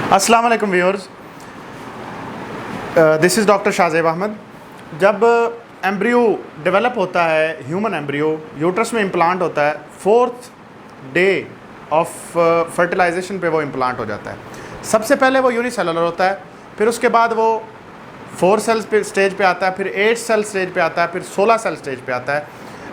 अस्सलाम वालेकुम viewers, this is doctor Shahzeb Ahmed. जब एम्ब्रियो डेवलप होता है, ह्यूमन एम्ब्रियो यूट्रस में इम्प्लांट होता है, 4th डे ऑफ फर्टिलाइजेशन पे वो इम्प्लांट हो जाता है। सबसे पहले वो यूनिसेलुलर होता है, फिर उसके बाद वो 4 सेल्स पे स्टेज पे आता है, फिर 8 सेल स्टेज पे आता है, फिर 16 सेल स्टेज पे आता है।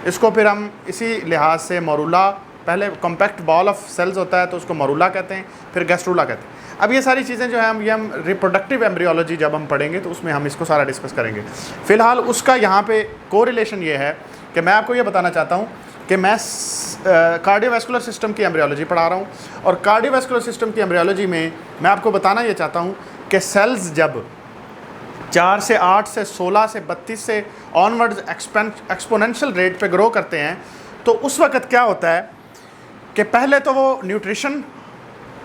इसको फिर हम इसी लिहाज से मरूला, पहले कॉम्पैक्ट बॉल ऑफ सेल्स होता है तो उसको मरूला कहते हैं, फिर गैस्ट्रूला कहते हैं। अब ये सारी चीज़ें जो है हम रिप्रोडक्टिव एम्ब्रियोलॉजी जब हम पढ़ेंगे तो उसमें हम इसको सारा डिस्कस करेंगे। फ़िलहाल उसका यहाँ पे कोरिलेशन ये है कि मैं आपको ये बताना चाहता हूँ कि मैं कार्डियोवैस्कुलर सिस्टम की एम्ब्रियोलॉजी पढ़ा रहा हूँ, और कार्डियोवैस्कुलर सिस्टम की एम्ब्रियोलॉजी में मैं आपको बताना ये चाहता हूँ कि सेल्स जब 4 से 8 से 16 से 32 से ऑनवर्ड्स एक्सपोनेंशियल रेट पे ग्रो करते हैं, तो उस वक़्त क्या होता है कि पहले तो वो न्यूट्रिशन,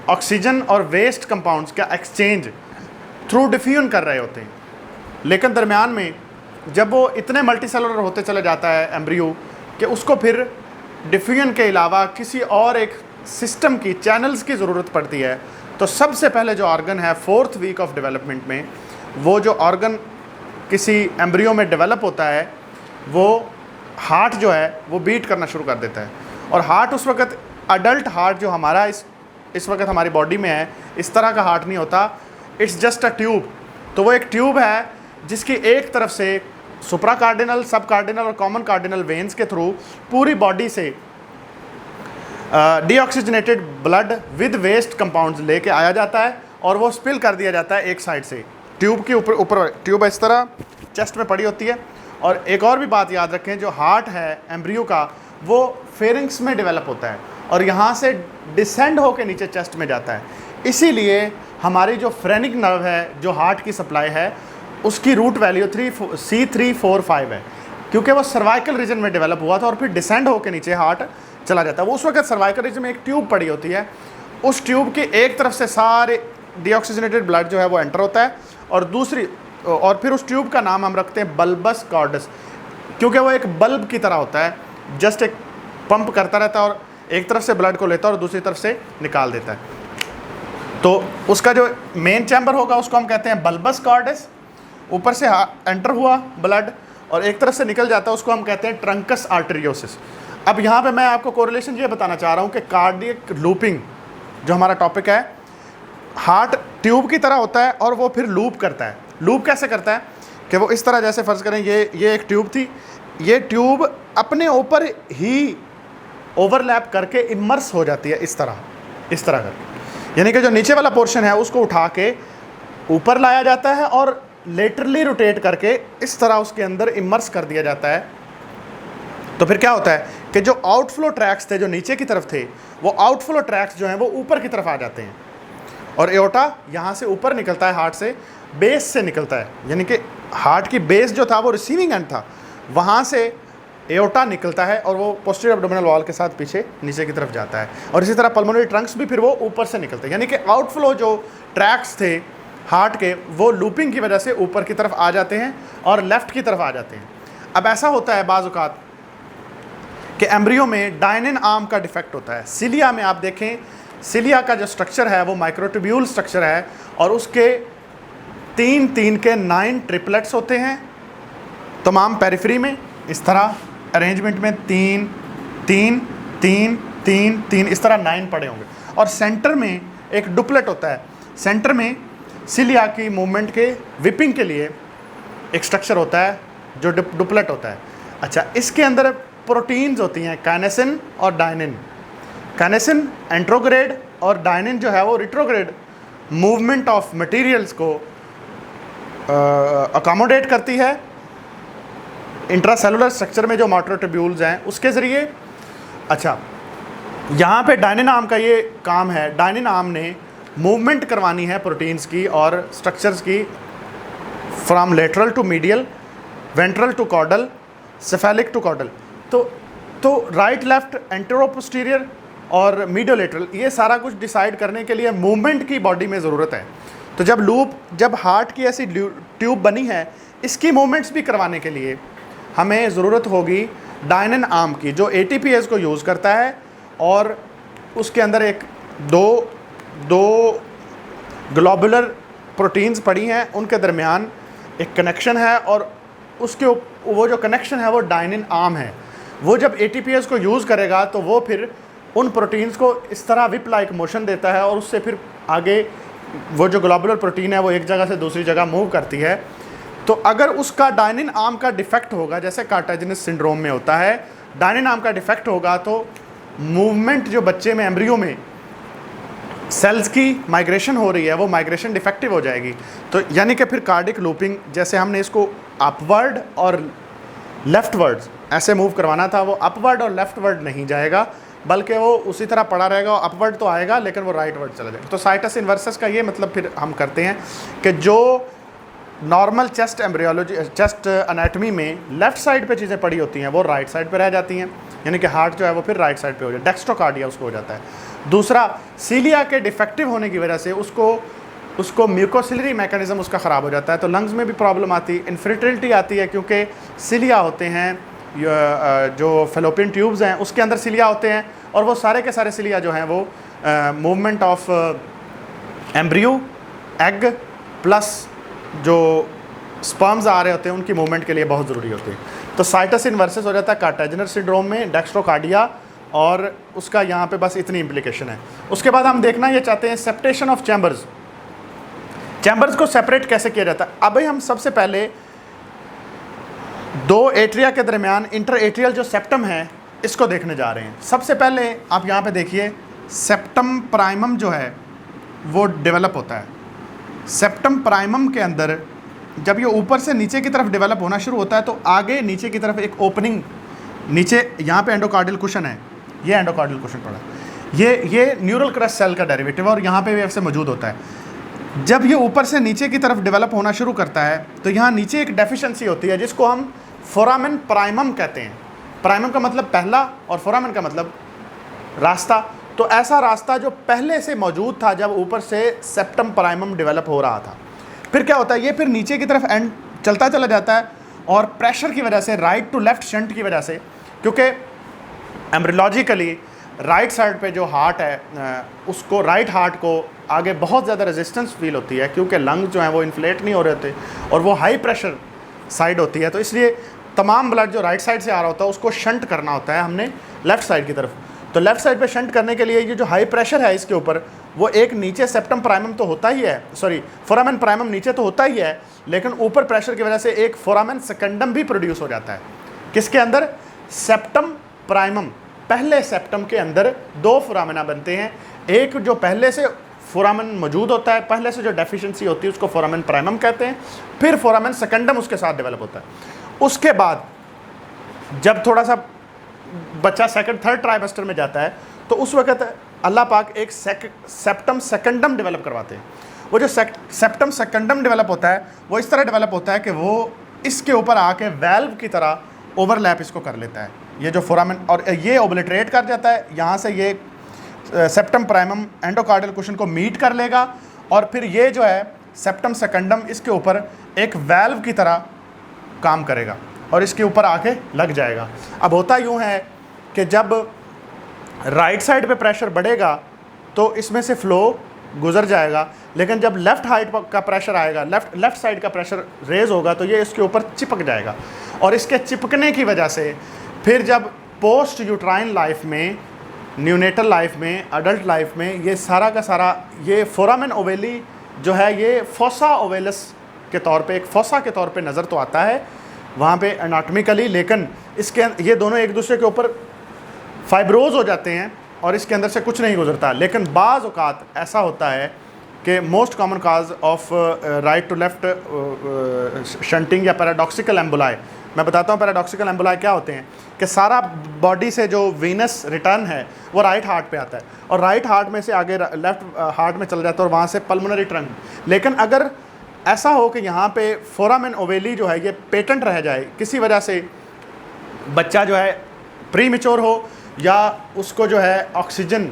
ऑक्सीजन और वेस्ट कंपाउंड्स का एक्सचेंज थ्रू डिफ्यूजन कर रहे होते हैं। लेकिन दरमियान में जब वो इतने मल्टीसेलुलर होते चले जाता है एम्ब्रियो कि उसको फिर डिफ्यूजन के अलावा किसी और एक सिस्टम की, चैनल्स की ज़रूरत पड़ती है। तो सबसे पहले जो ऑर्गन है 4th वीक ऑफ डेवलपमेंट में, वो जो ऑर्गन किसी एम्ब्रियो में डेवलप होता है, वो हार्ट जो है वो बीट करना शुरू कर देता है। और हार्ट उस वक़्त, अडल्ट हार्ट जो हमारा इस वक्त हमारी बॉडी में है, इस तरह का हार्ट नहीं होता, इट्स जस्ट अ ट्यूब। तो वो एक ट्यूब है जिसकी एक तरफ से सुप्रा कार्डिनल, सब कार्डिनल और कॉमन कार्डिनल वेन्स के थ्रू पूरी बॉडी से deoxygenated blood with waste compounds लेके आया जाता है और वो स्पिल कर दिया जाता है एक साइड से। ट्यूब के ऊपर ट्यूब इस तरह चेस्ट में पड़ी होती है। और एक और भी बात याद रखें, जो हार्ट है एम्ब्रियो का, वो फेरिंग्स में डेवलप होता है और यहाँ से डिसेंड होकर नीचे चेस्ट में जाता है। इसीलिए हमारी जो फ्रेनिक नर्व है, जो हार्ट की सप्लाई है, उसकी रूट वैल्यू C345 है, क्योंकि वो सर्वाइकल रीजन में डेवलप हुआ था और फिर डिसेंड होकर नीचे हार्ट चला जाता है। वो उस वक्त सर्वाइकल रीजन में एक ट्यूब पड़ी होती है, उस ट्यूब की एक तरफ से सारे डीऑक्सीजनेटेड ब्लड जो है वो एंटर होता है, और फिर उस ट्यूब का नाम हम रखते हैं बल्बस कॉर्डस, क्योंकि वो एक बल्ब की तरह होता है, जस्ट एक पंप करता रहता है और एक तरफ से ब्लड को लेता है और दूसरी तरफ से निकाल देता है। तो उसका जो मेन चैम्बर होगा उसको हम कहते हैं बल्बस कॉर्डस। ऊपर से एंटर हुआ ब्लड और एक तरफ से निकल जाता है, उसको हम कहते हैं ट्रंकस आर्टेरियोसिस। अब यहाँ पे मैं आपको कोरिलेशन ये बताना चाह रहा हूँ कि कार्डियक लूपिंग जो हमारा टॉपिक है, हार्ट ट्यूब की तरह होता है और वो फिर लूप करता है। लूप कैसे करता है कि वो इस तरह, जैसे फ़र्ज़ करें ये एक ट्यूब थी, ये ट्यूब अपने ऊपर ही ओवरलैप करके इमर्स हो जाती है इस तरह करके, यानी कि जो नीचे वाला पोर्शन है उसको उठा के ऊपर लाया जाता है और लेटरली रोटेट करके इस तरह उसके अंदर इमर्स कर दिया जाता है। तो फिर क्या होता है कि जो आउटफ्लो ट्रैक्स थे जो नीचे की तरफ थे, वो आउटफ्लो ट्रैक्स जो हैं वो ऊपर की तरफ आ जाते हैं और एओर्टा यहाँ से ऊपर निकलता है, हार्ट से बेस से निकलता है, यानी कि हार्ट की बेस जो था वो रिसीविंग एंड था, वहाँ से एओर्टा निकलता है और वो पोस्टीरियर एब्डोमिनल वॉल के साथ पीछे नीचे की तरफ जाता है। और इसी तरह पल्मोनरी ट्रंक्स भी फिर वो ऊपर से निकलते हैं, यानी कि आउटफ्लो जो ट्रैक्स थे हार्ट के, वो लूपिंग की वजह से ऊपर की तरफ आ जाते हैं और लेफ़्ट की तरफ आ जाते हैं। अब ऐसा होता है बाज़ औक़ात कि एम्ब्रियो में डायनिन आर्म का डिफेक्ट होता है। सिलिया में आप देखें, सिलिया का जो स्ट्रक्चर है वो माइक्रोट्यूब्यूल स्ट्रक्चर है और उसके 3 के 9 ट्रिपलेट्स होते हैं तमाम पेरिफेरी में, इस तरह अरेंजमेंट में 3 3 3 3 3 इस तरह 9 पड़े होंगे। और सेंटर में एक डुपलेट होता है, सेंटर में सिलिया की मूवमेंट के विपिंग के लिए एक स्ट्रक्चर होता है जो डुपलेट होता है। अच्छा, इसके अंदर प्रोटीन्स होती हैं, काइनेसिन और डायनिन। काइनेसिन एंट्रोग्रेड और डायनिन जो है वो रिट्रोग्रेड मूवमेंट ऑफ मटेरियल्स को अकोमोडेट करती है इंट्रासेलुलर स्ट्रक्चर में जो माइक्रोट्यूब्यूल्स हैं उसके ज़रिए। अच्छा, यहाँ पे डायनिन आर्म का ये काम है, डायनिन आर्म ने मूवमेंट करवानी है प्रोटीन्स की और स्ट्रक्चर्स की, from lateral to medial, ventral to caudal, cephalic to caudal. तो राइट, लेफ्ट, एंटेरो पोस्टीरियर और मीडियोलेटरल, ये सारा कुछ डिसाइड करने के लिए मूवमेंट की बॉडी में ज़रूरत है। तो जब हार्ट की ऐसी ट्यूब बनी है, इसकी मूवमेंट्स भी करवाने के लिए हमें ज़रूरत होगी डायनिन आर्म की, जो ATPase को यूज़ करता है और उसके अंदर एक दो ग्लोबुलर प्रोटीन्स पड़ी हैं, उनके दरमियान एक कनेक्शन है, और उसके वो जो कनेक्शन है वो डाइनिन आर्म है। वो जब ATPase को यूज़ करेगा तो वो फिर उन प्रोटीन्स को इस तरह विप लाइक मोशन देता है, और उससे फिर आगे वो जो ग्लोबुलर प्रोटीन है वो एक जगह से दूसरी जगह मूव करती है। तो अगर उसका डाइनिन आर्म का डिफेक्ट होगा, जैसे कार्टाजिनस सिंड्रोम में होता है, डाइनिन आर्म का डिफेक्ट होगा तो मूवमेंट जो बच्चे में, एम्ब्रियो में सेल्स की माइग्रेशन हो रही है वो माइग्रेशन डिफेक्टिव हो जाएगी। तो यानी कि फिर कार्डिक लूपिंग, जैसे हमने इसको अपवर्ड और लेफ्टवर्ड ऐसे मूव करवाना था, वो अपवर्ड और लेफ्टवर्ड नहीं जाएगा, बल्कि वो उसी तरह पड़ा रहेगा। अपवर्ड तो आएगा लेकिन वो राइटवर्ड चला जाएगा। तो साइटस इन्वर्सस का ये मतलब फिर हम करते हैं कि जो normal chest embryology, chest anatomy में लेफ्ट साइड पे चीज़ें पड़ी होती हैं वो राइट साइड पे रह जाती हैं, यानी कि हार्ट जो है वो फिर राइट साइड पे हो जाए, डेक्स्ट्रोकार्डिया उसको हो जाता है। दूसरा, सीलिया के डिफेक्टिव होने की वजह से उसको म्यूकोसिलरी मैकेनिज्म उसका ख़राब हो जाता है, तो लंग्स में भी प्रॉब्लम आती है, इन्फिल्ट्रिटी आती है, क्योंकि सीलिया होते हैं, जो फेलोपियन ट्यूब्स हैं उसके अंदर सीलिया होते हैं, और वो सारे के सारे सीलिया जो हैं वो movement of embryo, egg plus जो स्पर्म्स आ रहे होते हैं उनकी मूवमेंट के लिए बहुत ज़रूरी होती है। तो साइटस इन्वर्सस हो जाता है कार्टाजिनस सिंड्रोम में, डेक्स्ट्रोकार्डिया, और उसका यहाँ पे बस इतनी इम्प्लीकेशन है। उसके बाद हम देखना ये चाहते हैं सेप्टेशन ऑफ चैम्बर्स। चैम्बर्स को सेपरेट कैसे किया जाता है। अभी हम सबसे पहले दो एट्रिया के दरमियान इंटर एट्रियल जो सेप्टम है इसको देखने जा रहे हैं। सबसे पहले आप यहाँ पे देखिए, सेप्टम प्राइमम जो है वो डेवलप होता है। सेप्टम प्राइमम के अंदर जब ये ऊपर से नीचे की तरफ डेवलप होना शुरू होता है तो आगे नीचे की तरफ एक ओपनिंग, नीचे यहाँ पे एंडोकार्डियल कुशन है, ये एंडोकार्डियल कुशन पड़ा है, ये न्यूरल क्रस्ट सेल का डेरिवेटिव है और यहाँ पे भी ऐसे मौजूद होता है। जब ये ऊपर से नीचे की तरफ डेवलप होना शुरू करता है तो यहाँ नीचे एक डेफिशिएंसी होती है जिसको हम फोरामेन प्राइमम कहते हैं। प्राइमम का मतलब पहला और फोरामेन का मतलब रास्ता। तो ऐसा रास्ता जो पहले से मौजूद था जब ऊपर से सेप्टम प्राइमम डेवलप हो रहा था, फिर क्या होता है, ये फिर नीचे की तरफ एंड चलता चला जाता है, और प्रेशर की वजह से, राइट टू लेफ्ट शंट की वजह से, क्योंकि एम्ब्रियोलॉजिकली राइट साइड पे जो हार्ट है उसको, राइट हार्ट को आगे बहुत ज़्यादा रेजिस्टेंस फील होती है, क्योंकि लंग्स जो हैं वो इन्फ्लेट नहीं हो रहे होते और वो हाई प्रेशर साइड होती है। तो इसलिए तमाम ब्लड जो राइट साइड से आ रहा होता है उसको शंट करना होता है हमने लेफ़्ट साइड की तरफ। तो लेफ़्ट साइड पे शंट करने के लिए ये जो हाई प्रेशर है इसके ऊपर, वो एक नीचे सेप्टम प्राइमम तो होता ही है, सॉरी फोरामेन प्राइमम नीचे तो होता ही है, लेकिन ऊपर प्रेशर की वजह से एक फोरामेन सेकेंडम भी प्रोड्यूस हो जाता है। किसके अंदर? सेप्टम प्राइमम, पहले सेप्टम के अंदर दो फोरामेना बनते हैं। एक जो पहले से फोरामेन मौजूद होता है, पहले से जो डेफिशिएंसी होती है उसको फोरामेन प्राइमम कहते हैं, फिर फोरामेन सेकेंडम उसके साथ डेवलप होता है। उसके बाद जब थोड़ा सा बच्चा सेकंड थर्ड ट्राइमेस्टर में जाता है तो उस वक्त अल्लाह पाक एक सेप्टम सेकेंडम डेवलप करवाते हैं। वो जो सेप्टम सेकेंडम डेवलप होता है वो इस तरह डेवलप होता है कि वो इसके ऊपर आके वेल्व की तरह ओवरलैप इसको कर लेता है, ये जो फोरामेन, और ये ओब्लिटरेट कर जाता है। यहाँ से ये सेप्टम प्राइमम एंडोकार्डियल कुशन को मीट कर लेगा और फिर ये जो है सेप्टम सेकेंडम इसके ऊपर एक वेल्व की तरह काम करेगा और इसके ऊपर आके लग जाएगा। अब होता यूँ है कि जब राइट साइड पे प्रेशर बढ़ेगा तो इसमें से फ़्लो गुजर जाएगा, लेकिन जब लेफ़्ट हाइट का प्रेशर आएगा, लेफ़्ट साइड का प्रेशर रेज होगा तो ये इसके ऊपर चिपक जाएगा, और इसके चिपकने की वजह से फिर जब पोस्ट यूट्राइन लाइफ में, न्यूनेटल लाइफ में, अडल्ट लाइफ में ये सारा का सारा ये फोरामेन ओवेली जो है ये फोसा ओवेलस के तौर पे, एक फोसा के तौर पे नज़र तो आता है वहाँ पे एनाटॉमिकली, लेकिन इसके ये दोनों एक दूसरे के ऊपर फाइब्रोज हो जाते हैं और इसके अंदर से कुछ नहीं गुजरता। लेकिन बाज़ औक़ात ऐसा होता है कि most common cause of right to left shunting या पैराडॉक्सिकल एम्बुलाई, मैं बताता हूँ पैराडॉक्सिकल एम्बुलाई क्या होते हैं, कि सारा बॉडी से जो वीनस रिटर्न है वो राइट हार्ट पे आता है और राइट हार्ट में से आगे लेफ़्ट हार्ट में चला जाता है और वहाँ से पल्मोनरी ट्रंक। लेकिन अगर ऐसा हो कि यहाँ पे फोरामेन ओवेली जो है ये पेटेंट रह जाए, किसी वजह से बच्चा जो है प्री मेच्योर हो या उसको जो है ऑक्सीजन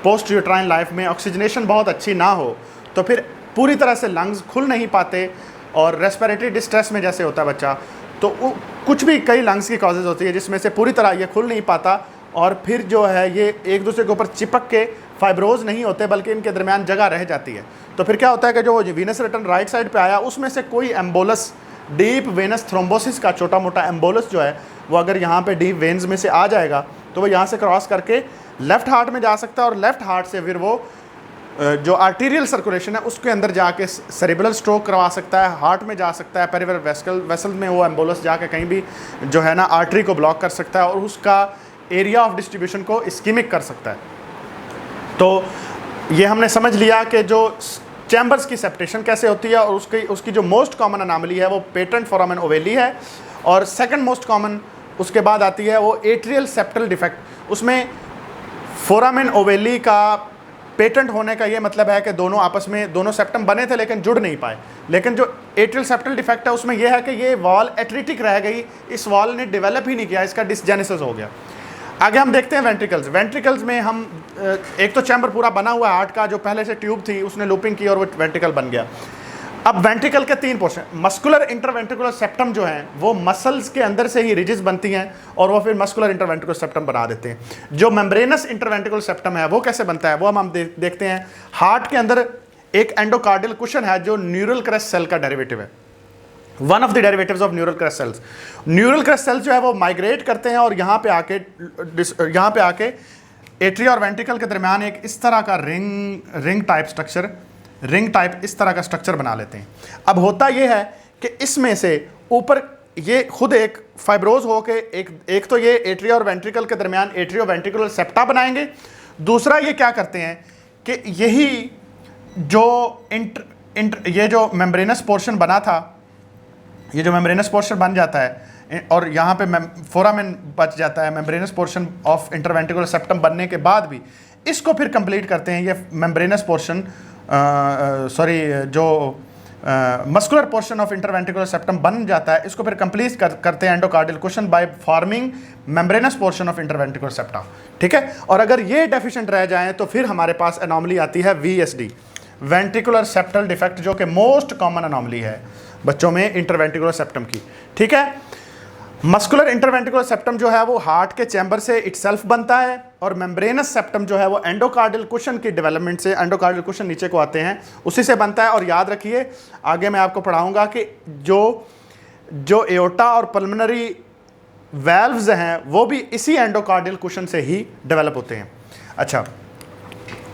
पोस्ट यूट्राइन लाइफ में ऑक्सीजनेशन बहुत अच्छी ना हो, तो फिर पूरी तरह से लंग्स खुल नहीं पाते और रेस्पिरेटरी डिस्ट्रेस में जैसे होता है बच्चा, तो कुछ भी कई लंग्स की कॉजेज़ होती है जिसमें से पूरी तरह ये खुल नहीं पाता और फिर जो है ये एक दूसरे के ऊपर चिपक के फाइब्रोज नहीं होते बल्कि इनके दरमियान जगह रह जाती है। तो फिर क्या होता है कि जो वीनस रिटर्न राइट साइड पे आया उसमें से कोई एम्बोलस, डीप वेनस थ्रोम्बोसिस का छोटा मोटा एम्बोलस जो है वो अगर यहाँ पे डीप वेन्स में से आ जाएगा तो वो यहाँ से क्रॉस करके लेफ्ट हार्ट में जा सकता है और लेफ्ट हार्ट से फिर वो जो आर्टीरियल सर्कुलेशन है उसके अंदर जाके सेरेब्रल स्ट्रोक करवा सकता है, हार्ट में जा सकता है, पेरिफेरल वेसल में वो एम्बोलस जाके कहीं भी जो है ना आर्टरी को ब्लॉक कर सकता है और उसका एरिया ऑफ डिस्ट्रीब्यूशन को इस्कीमिक कर सकता है। तो ये हमने समझ लिया कि जो चैम्बर्स की सेप्टेशन कैसे होती है और उसकी जो मोस्ट कॉमन अनामली है वो पेटेंट फोरामेन ओवेली है, और सेकंड मोस्ट कॉमन उसके बाद आती है वो एट्रियल सेप्टल डिफेक्ट। उसमें फोरामेन ओवेली का पेटेंट होने का ये मतलब है कि दोनों आपस में, दोनों सेप्टम बने थे लेकिन जुड़ नहीं पाए। लेकिन जो एट्रियल सेप्टल डिफेक्ट है उसमें यह है कि ये वॉल एट्रिटिक रह गई, इस वॉल ने डेवलप ही नहीं किया, इसका डिसजेनेसिस हो गया। आगे हम देखते हैं वेंट्रिकल्स। वेंट्रिकल्स में हम एक तो चैम्बर पूरा बना हुआ है हार्ट का, जो पहले से ट्यूब थी उसने लूपिंग की और वो वेंट्रिकल बन गया। अब वेंट्रिकल के 3 पोर्शन, मस्कुलर इंटरवेंट्रिकुलर सेप्टम जो है वो मसल्स के अंदर से ही रिजिस बनती हैं और वो फिर मस्कुलर इंटरवेंट्रिकुलर सेप्टम बना देते हैं। जो मेम्ब्रेनस इंटरवेंट्रिकुलर सेप्टम है वो कैसे बनता है वो हम देखते हैं। हार्ट के अंदर एक एंडोकार्डियल कुशन है जो न्यूरल क्रेस्ट सेल का डेरिवेटिव है, one of the derivatives of neural crest cells. Neural crest cells जो है वो माइग्रेट करते हैं और यहाँ पे आके एट्रिया और वेंट्रिकल के दरमियान एक इस तरह का रिंग टाइप इस तरह का स्ट्रक्चर बना लेते हैं। अब होता यह है कि इसमें से ऊपर ये खुद एक फाइब्रोज हो के एक तो ये एट्रिया और वेंट्रिकल के दरमियान एट्रियो वेंट्रिकुलर सेप्टा बनाएंगे। दूसरा ये क्या करते हैं कि यही जो ये जो मेम्ब्रेनस पोर्शन बना था, ये जो मेम्ब्रेनस पोर्शन बन जाता है और यहाँ पे फोरामेन बच जाता है, membranes portion of interventricular septum बनने के बाद भी इसको फिर कंप्लीट करते हैं। ये मेम्ब्रेनस पोर्शन जो muscular portion of interventricular septum बन जाता है, इसको फिर कंप्लीट करते हैं endocardial cushion by forming membranes portion of interventricular septa. ठीक है, और अगर ये डेफिशिएंट रह जाएं तो फिर हमारे पास एनॉमली आती है VSD, वेंट्रिकुलर सेप्टल डिफेक्ट, जो कि मोस्ट कॉमन एनॉमली है बच्चों में इंटरवेंट्रिकुलर सेप्टम की। ठीक है, मस्कुलर इंटरवेंट्रिकुलर सेप्टम जो है वो हार्ट के चैम्बर से इटसेल्फ बनता है और मेम्ब्रेनस सेप्टम जो है वो एंडोकार्डियल कुशन की डेवलपमेंट से, एंडोकार्डियल कुशन नीचे को आते हैं उसी से बनता है। और याद रखिए आगे मैं आपको पढ़ाऊंगा कि जो एओर्टा और पल्मोनरी वेल्व्स हैं वो भी इसी एंडोकार्डियल कुशन से ही डेवलप होते हैं। अच्छा,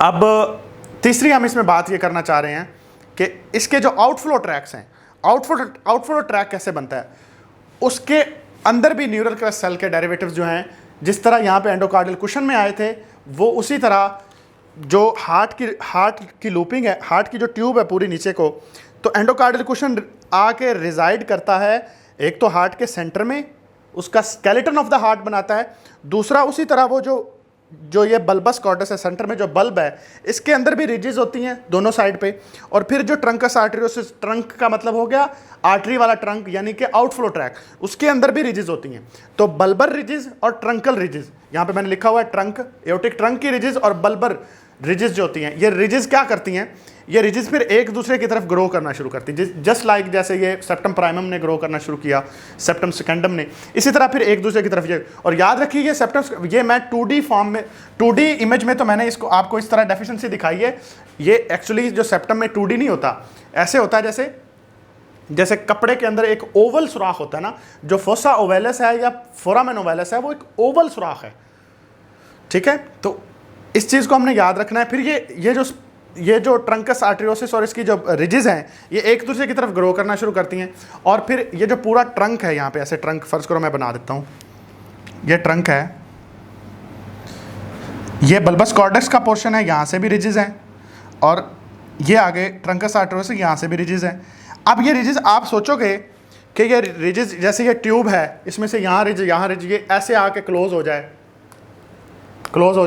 अब तीसरी हम इसमें बात ये करना चाह रहे हैं कि इसके जो आउटफ्लो ट्रैक्स हैं, आउटफ्लो ट्रैक कैसे बनता है, उसके अंदर भी न्यूरल क्रेस्ट सेल के डेरिवेटिव्स जो हैं, जिस तरह यहाँ पे एंडोकार्डियल कुशन में आए थे वो उसी तरह जो हार्ट की लूपिंग है, हार्ट की जो ट्यूब है पूरी नीचे को, तो एंडोकार्डियल कुशन आके रिजाइड करता है एक तो हार्ट के सेंटर में, उसका स्केलेटन ऑफ द हार्ट बनाता है। दूसरा उसी तरह वो जो ये बल्बस कॉर्डस है, सेंटर में जो बल्ब है, इसके अंदर भी रिजिज होती हैं दोनों साइड पे। और फिर जो ट्रंकस आर्टेरियोसिस, ट्रंक का मतलब हो गया आर्टरी वाला ट्रंक यानी कि आउटफ्लो ट्रैक, उसके अंदर भी रिजिज होती हैं। तो बल्बर रिजिज और ट्रंकल रिजिज, यहाँ पे मैंने लिखा हुआ है ट्रंक, एओर्टिक ट्रंक की रिजिज और बल्बर रिजिज जो होती हैं, ये रिजिज क्या करती हैं, ये रिजिज फिर एक दूसरे की तरफ ग्रो करना शुरू करती है, जस्ट लाइक जैसे ये सेप्टम प्राइमम ने ग्रो करना शुरू किया, सेप्टम सेकेंडम ने, इसी तरह फिर एक दूसरे की तरफ ये। और याद रखिए ये सेप्टम, ये मैं 2D फॉर्म में, 2D इमेज में तो मैंने इसको आपको इस तरह डेफिशिएंसी दिखाई है। ये एक्चुअली जो सेप्टम में 2D नहीं होता, ऐसे होता है जैसे कपड़े के अंदर एक ओवल सुराख होता है ना, जो फोसा ओवेलस है या फोरामेन ओवेलस है वो एक ओवल सुराख है। ठीक है, तो इस चीज़ को हमने याद रखना है। फिर ये जो ट्रंकस आर्टेरियोसिस और इसकी जो रिजिज हैं, ये एक दूसरे की तरफ ग्रो करना शुरू करती हैं। और फिर ये जो पूरा ट्रंक है, यहाँ पे ऐसे ट्रंक फर्ज करो मैं बना देता हूँ, ये ट्रंक है, ये बल्बस कॉर्डक्स का पोर्शन है, यहाँ से भी रिजिज है, और ये आगे ट्रंकस आर्टेरियोसिस, यहाँ से भी रिजिज है। अब ये रिजिज आप सोचोगे कि ये रिजिज जैसे ये ट्यूब है, इसमें से यहाँ रिजिज ये ऐसे आके क्लोज हो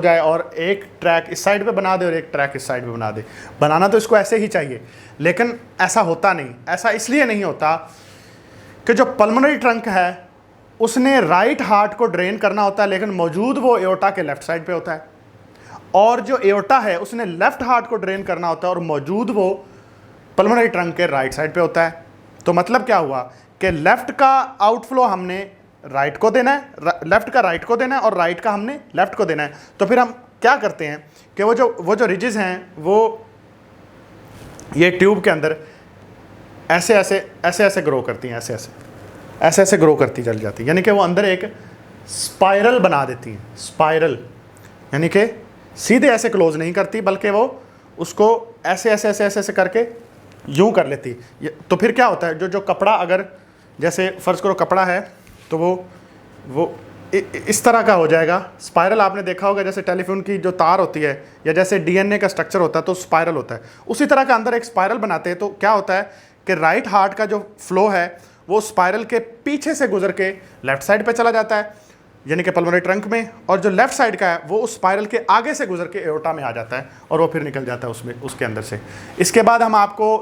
जाए और एक ट्रैक इस साइड पे बना दे और एक ट्रैक इस साइड पे बना दे। बनाना तो इसको ऐसे ही चाहिए, लेकिन ऐसा होता नहीं। ऐसा इसलिए नहीं होता कि जो पल्मोनरी ट्रंक है उसने राइट हार्ट को ड्रेन करना होता है, लेकिन मौजूद वो एओर्टा के लेफ्ट साइड पे होता है, और जो एओर्टा है उसने लेफ्ट हार्ट को ड्रेन करना होता है और मौजूद वो पल्मोनरी ट्रंक के राइट साइड पे होता है। तो मतलब क्या हुआ कि लेफ्ट का आउटफ्लो हमने राइट को देना है, लेफ्ट का राइट को देना है और राइट का हमने लेफ्ट को देना है। तो फिर हम क्या करते हैं कि वो जो रिजेस हैं वो ये ट्यूब के अंदर ऐसे ऐसे ग्रो करती हैं, ऐसे ऐसे ग्रो करती चली जाती हैं, यानी कि वो अंदर एक स्पाइरल बना देती हैं। स्पाइरल यानी कि सीधे ऐसे क्लोज नहीं करती, बल्कि वो उसको ऐसे ऐसे ऐसे ऐसे ऐसे करके यूं कर लेती। तो फिर क्या होता है, जो कपड़ा, अगर जैसे फ़र्ज़ करो कपड़ा है तो वो इस तरह का हो जाएगा। स्पाइरल आपने देखा होगा, जैसे टेलीफोन की जो तार होती है या जैसे डीएनए का स्ट्रक्चर होता है तो स्पाइरल होता है, उसी तरह का अंदर एक स्पाइरल बनाते हैं। तो क्या होता है कि राइट हार्ट का जो फ्लो है वो स्पाइरल के पीछे से गुजर के लेफ्ट साइड पे चला जाता है, यानी कि पल्मोनरी ट्रंक में, और जो लेफ्ट साइड का है वो उस स्पाइरल के आगे से गुजर के एओर्टा में आ जाता है और वो फिर निकल जाता है उसके अंदर से। इसके बाद हम आपको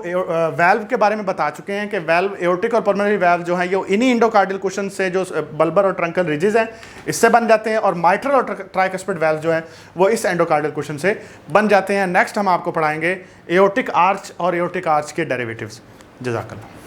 वैल्व के बारे में बता चुके हैं कि वैल्व, एओर्टिक और पल्मोनरी वैल्व जो है ये इन्हीं इंडोकार्डियल कुशन से, जो बल्बर और ट्रंकल रिजेस हैं, इससे बन जाते हैं, और माइट्रल और ट्राइकस्पिड वैल्व जो हैं वो इस एंडोकार्डियल कुशन से बन जाते हैं। नेक्स्ट हम आपको पढ़ाएंगे एओर्टिक आर्च और एओर्टिक आर्च के डेरिवेटिव्स। जज़ाकल्लाह।